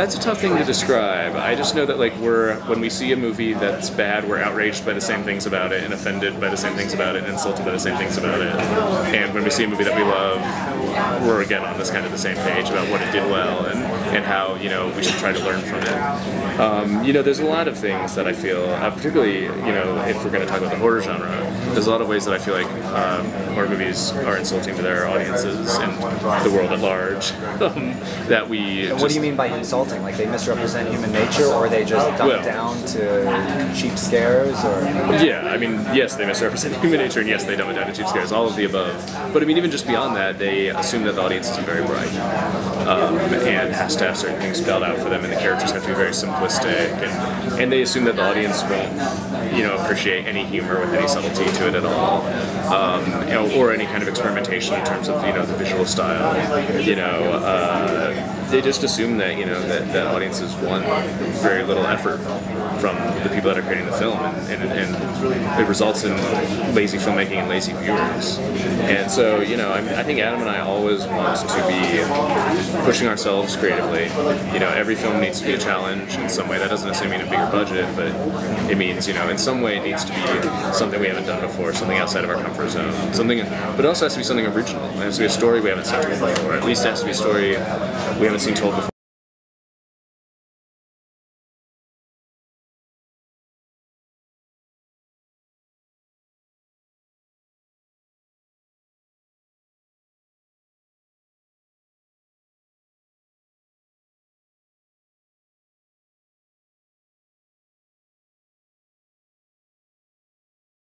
That's a tough thing to describe. I just know that like when we see a movie that's bad, we're outraged by the same things about it and offended by the same things about it and insulted by the same things about it. And when we see a movie that we love, we're again on this kind of the same page about what it did well and how, you know, we should try to learn from it. You know, there's a lot of things that I feel, particularly, you know, if we're going to talk about the horror genre, there's a lot of ways that I feel like horror movies are insulting to their audiences and the world at large. That we. And what do you mean by insulting? Like they misrepresent human nature, or they just dumb it down to cheap scares, or? Yeah, I mean, yes, they misrepresent human nature, and yes, they dumb it down to cheap scares. All of the above. But I mean, even just beyond that, they assume that the audience isn't very bright and has to have certain things spelled out for them, and the characters have to be very simplistic, and they assume that the audience won't, you know, appreciate any humor with any subtlety to it at all, you know, or any kind of experimentation in terms of, you know, the visual style. You know, they just assume that, you know, that audiences want very little effort from the people that are creating the film, and it results in lazy filmmaking and lazy viewers. And so, you know, I think Adam and I always want to be pushing ourselves creatively. You know, every film needs to be a challenge in some way. That doesn't necessarily mean a bigger budget, but it means, you know, in some way it needs to be something we haven't done before, something outside of our comfort zone, but it also has to be something original. It has to be a story we haven't seen before. At least it has to be a story we haven't seen told before.